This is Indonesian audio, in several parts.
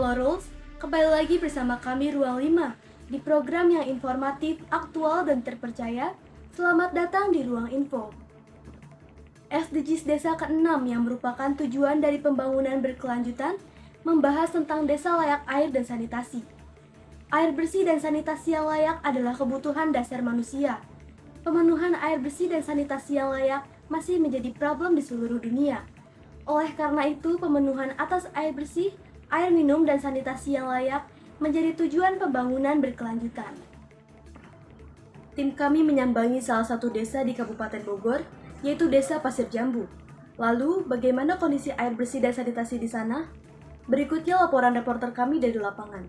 Halo Rules, kembali lagi bersama kami Ruang 5 di program yang informatif, aktual, dan terpercaya. Selamat datang di Ruang Info. SDGs Desa ke-6 yang merupakan tujuan dari pembangunan berkelanjutan membahas tentang desa layak air dan sanitasi. Air bersih dan sanitasi yang layak adalah kebutuhan dasar manusia. Pemenuhan air bersih dan sanitasi yang layak masih menjadi problem di seluruh dunia. Oleh karena itu, pemenuhan atas air bersih, air minum, dan sanitasi yang layak menjadi tujuan pembangunan berkelanjutan. Tim kami menyambangi salah satu desa di Kabupaten Bogor, yaitu Desa Pasir Jambu. Lalu, bagaimana kondisi air bersih dan sanitasi di sana? Berikutnya laporan reporter kami dari lapangan.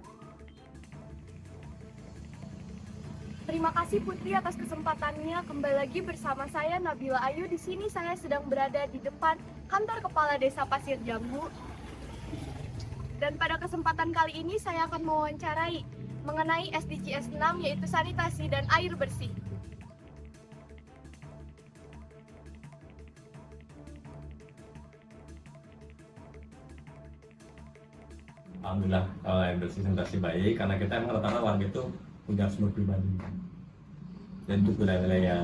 Terima kasih Putri atas kesempatannya. Kembali lagi bersama saya Nabila Ayu. Di sini saya sedang berada di depan kantor kepala Desa Pasir Jambu. Dan pada kesempatan kali ini saya akan mewawancarai mengenai SDGs 6 yaitu sanitasi dan air bersih. Alhamdulillah kalau air bersih sanitasi baik karena kita emang rata-rata warga itu punya sumber pribadi dan untuk wilayah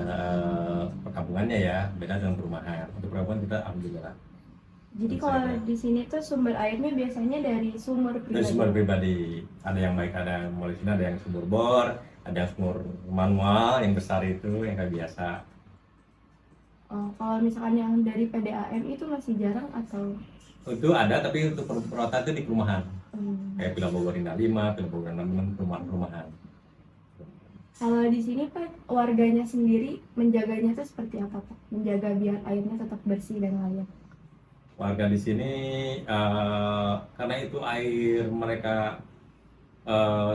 perkampungannya ya beda dengan perumahan. Untuk perumahan kita alhamdulillah. Jadi kalau di sini tuh sumber airnya biasanya dari sumber pribadi. Dari sumber pribadi ada yang baik, ada yang mulai sini ada yang sumur bor, ada yang sumur manual yang besar itu yang kayak biasa. Kalau misalkan yang dari PDAM itu masih jarang atau? Itu ada tapi untuk perawatan itu di perumahan. Kayak Villa Bogor Indah 5, Villa Bogor 6, perumahan. Kalau di sini Pak, warganya sendiri menjaganya itu seperti apa Pak? Menjaga biar airnya tetap bersih dan layak. Warga di sini karena itu air mereka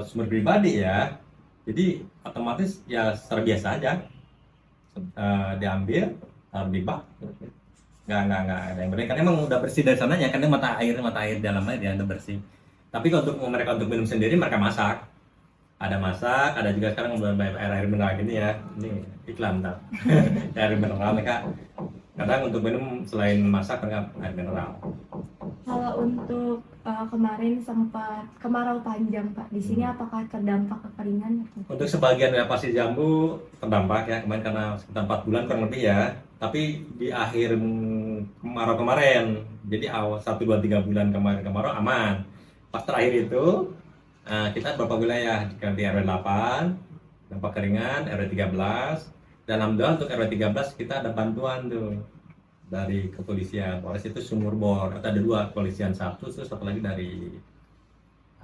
sumber pribadi ya, jadi otomatis ya secara biasa aja diambil taruh di bak, nggak ada yang berbeda karena emang udah bersih dari sananya karena mata air dalam air ya udah bersih. Tapi kalau untuk mereka untuk minum sendiri mereka masak, ada juga sekarang air mineral gini ya, ini iklan tak air mineral mereka kadang untuk minum selain masak mereka air mineral. Kalau untuk kemarin sempat kemarau panjang Pak, di sini apakah terdampak kekeringan? Untuk sebagian wilayah Pasir Jambu terdampak ya kemarin karena sekitar 4 bulan kurang lebih ya. Tapi di akhir kemarau kemarin, jadi awal 1, 2, 3 bulan kemarin kemarau aman. Pas terakhir itu kita beberapa wilayah di RW 8 dampak keringan, RW 13. Dan alhamdulillah untuk RW 13 kita ada bantuan tuh dari kepolisian. Polres itu sumur bor, ada 2 kepolisian satu, terus satu lagi dari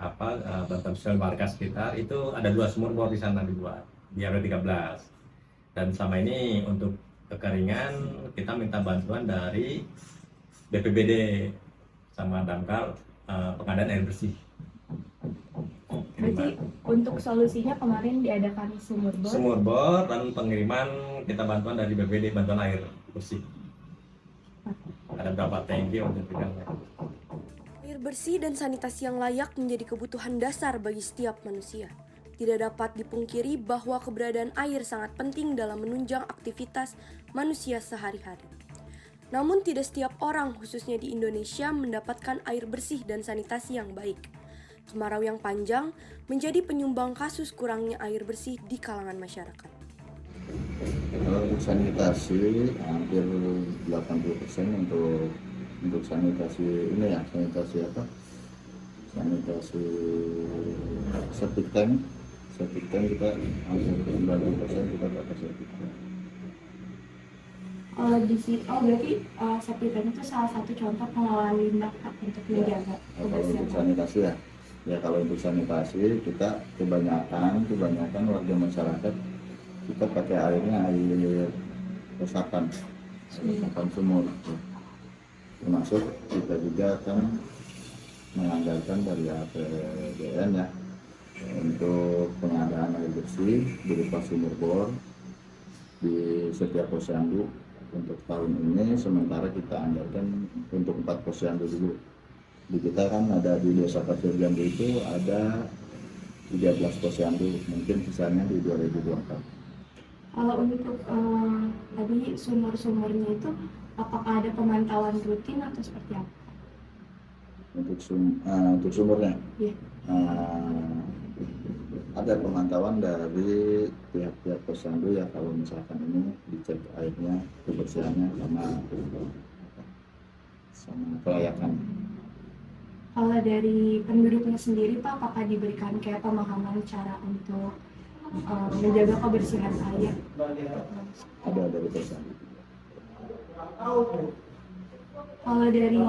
bantuan sosial warga sekitar itu ada 2 sumur bor di sana dibuat di RW 13. Dan sama ini untuk kekeringan kita minta bantuan dari BPBD sama damkar pengadaan air bersih. Berarti untuk solusinya kemarin diadakan Sumur bor dan pengiriman kita bantuan dari BPBD bantuan air bersih. Ada berapa tangki untuk itu. Air bersih dan sanitasi yang layak menjadi kebutuhan dasar bagi setiap manusia. Tidak dapat dipungkiri bahwa keberadaan air sangat penting dalam menunjang aktivitas manusia sehari-hari. Namun tidak setiap orang, khususnya di Indonesia, mendapatkan air bersih dan sanitasi yang baik. Kemarau yang panjang menjadi penyumbang kasus kurangnya air bersih di kalangan masyarakat. Kalau untuk sanitasi hampir 80% untuk sanitasi ini ya, sanitasi septic tank kita hampir 90% kita pakai septic tank. Di sini, berarti septic tank itu salah satu contoh pengelolaan limbah untuk menjaga Kalau untuk sanitasi ya kalau untuk sanitasi kita kebanyakan warga masyarakat kita pakai airnya air resapan sumur. Termasuk kita juga akan menganggarkan dari APBN ya untuk pengadaan air bersih berupa sumur bor di setiap posyandu untuk tahun ini. Sementara kita anggarkan untuk 4 posyandu dulu. Di kita kan ada di Desa Pasir Jambu itu ada 13 posyandu, mungkin sisanya di 2024. Kalau untuk tadi sumur-sumurnya itu apakah ada pemantauan rutin atau seperti apa? untuk sumurnya. Iya. Ada pemantauan dari pihak-pihak posyandu ya, kalau misalkan ini dicek airnya, kebersihannya sama kelayakan. Kalau dari penduduknya sendiri Pak, apakah diberikan kayak pemahaman cara untuk menjaga kebersihan air? Ada dari posyandu. Kalau dari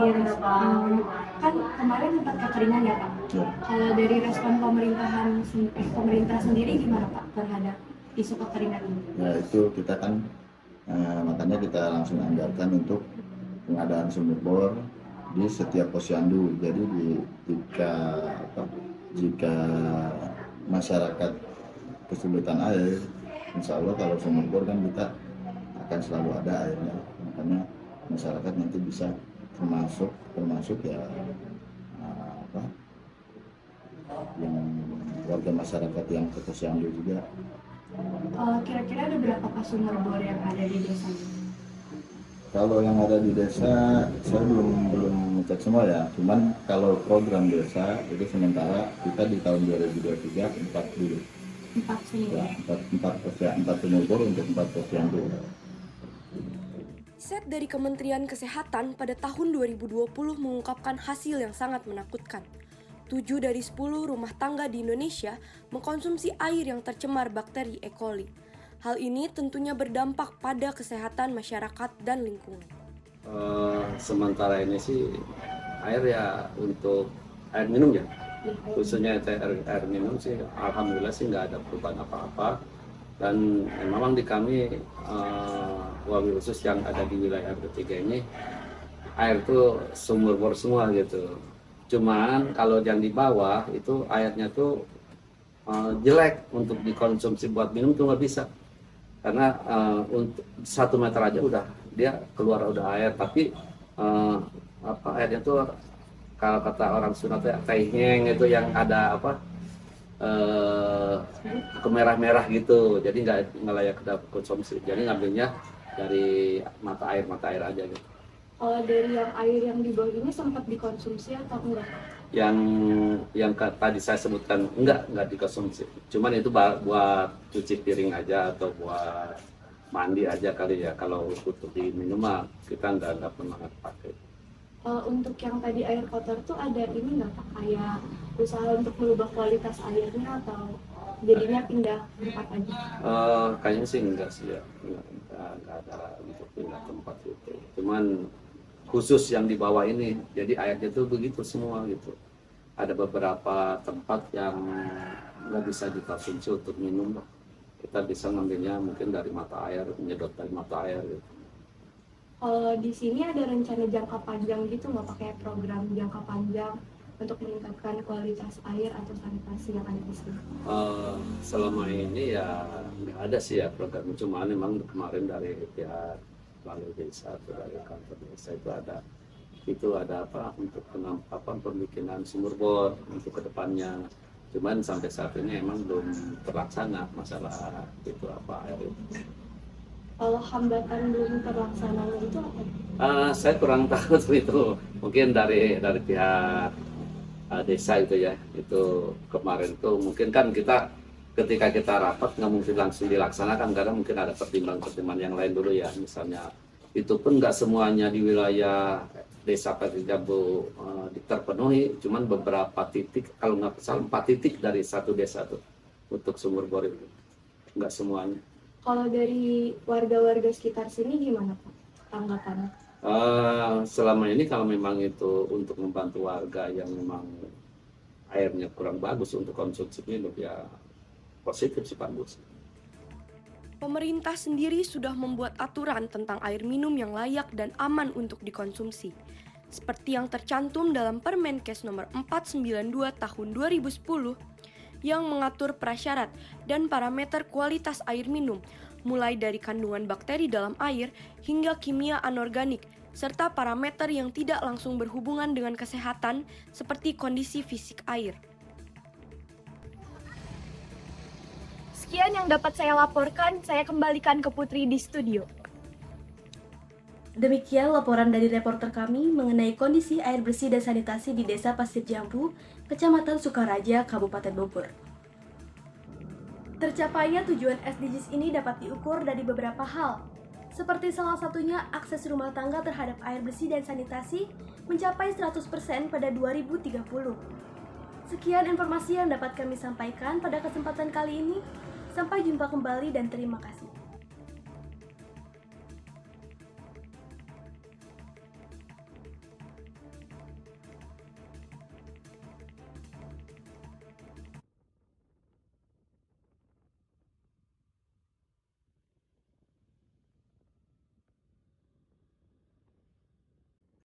kan kemarin sempat kekeringan ya Pak. Ya. Kalau dari respon pemerintah sendiri gimana Pak terhadap isu kekeringan ini? Ya itu kita kan makanya kita langsung anggarkan untuk pengadaan sumur bor di setiap posyandu. Jadi jika masyarakat kesulitan air, insya Allah kalau sumur bor kan kita akan selalu ada airnya. Makanya masyarakat nanti bisa termasuk ya yang warga masyarakat yang ke posyandu juga. Kira-kira ada berapa Pak sumur bor yang ada di desa ini? Kalau yang ada di desa saya belum ngecek semua ya. Cuman kalau program desa itu sementara kita di tahun 2023 4 dulu. 4 sumur. Ya, 4 sumur bor untuk 4 posyandu. Set dari Kementerian Kesehatan pada tahun 2020 mengungkapkan hasil yang sangat menakutkan. 7 dari 10 rumah tangga di Indonesia mengkonsumsi air yang tercemar bakteri E. coli. Hal ini tentunya berdampak pada kesehatan masyarakat dan lingkungan. Sementara ini sih air ya untuk air minum ya, khususnya air minum sih alhamdulillah sih nggak ada perubahan apa-apa. Dan memang di kami wabil khusus yang ada di wilayah RT 3 ini air itu sumur bor semua gitu. Cuman kalau yang di bawah itu airnya tuh jelek untuk dikonsumsi buat minum tuh nggak bisa, karena untuk 1 meter aja udah dia keluar udah air, tapi airnya tuh kalau kata orang Sunda tuh kayak itu yang ada kemerah-merah gitu, jadi nggak layak konsumsi. Jadi ngambilnya dari mata air aja gitu. Kalau dari yang air yang di bawah ini sempat dikonsumsi atau enggak? Yang tadi saya sebutkan enggak dikonsumsi. Cuman itu buat cuci piring aja atau buat mandi aja kali ya. Kalau untuk diminum mah kita nggak pernah pakai. Untuk yang tadi air kotor tuh ada ini nggak Pak, kayak usaha untuk merubah kualitas airnya atau jadinya pindah tempat aja? Kayaknya sih enggak sih ya, enggak ada untuk pindah tempat itu. Cuman khusus yang di bawah ini, jadi airnya tuh begitu semua gitu. Ada beberapa tempat yang nggak bisa dikonsumsi untuk minum, kita bisa ngambilnya mungkin dari mata air, menyedot dari mata air gitu. Kalau di sini ada rencana jangka panjang gitu nggak, pakai program jangka panjang untuk meningkatkan kualitas air atau sanitasi yang ada di sini? Selama ini ya nggak ada sih ya program, cuma memang kemarin dari pihak balai desa atau dari kantor desa itu ada untuk pembikinan sumur bor untuk kedepannya. Cuman sampai saat ini emang belum terlaksana masalah itu air itu. Kalau hambatan belum terlaksananya itu apa? Saya kurang tahu itu. Mungkin dari pihak desa itu ya. Itu kemarin tuh mungkin kan ketika kita rapat nggak mungkin langsung dilaksanakan, karena mungkin ada pertimbangan yang lain dulu ya. Misalnya itu pun nggak semuanya di wilayah desa Pasir Jambu terpenuhi. Cuman beberapa titik, kalau nggak salah 4 titik dari satu desa tuh untuk sumur bor itu. Nggak semuanya. Kalau dari warga-warga sekitar sini gimana Pak tanggapannya? Selama ini kalau memang itu untuk membantu warga yang memang airnya kurang bagus untuk konsumsi minum ya positif sih, bagus. Pemerintah sendiri sudah membuat aturan tentang air minum yang layak dan aman untuk dikonsumsi. Seperti yang tercantum dalam Permenkes nomor 492 tahun 2010 yang mengatur prasyarat dan parameter kualitas air minum, mulai dari kandungan bakteri dalam air hingga kimia anorganik, serta parameter yang tidak langsung berhubungan dengan kesehatan seperti kondisi fisik air. Sekian yang dapat saya laporkan, saya kembalikan ke Putri di studio. Demikian laporan dari reporter kami mengenai kondisi air bersih dan sanitasi di Desa Pasir Jambu, Kecamatan Sukaraja, Kabupaten Bogor. Tercapainya tujuan SDGs ini dapat diukur dari beberapa hal, seperti salah satunya akses rumah tangga terhadap air bersih dan sanitasi mencapai 100% pada 2030. Sekian informasi yang dapat kami sampaikan pada kesempatan kali ini. Sampai jumpa kembali dan terima kasih.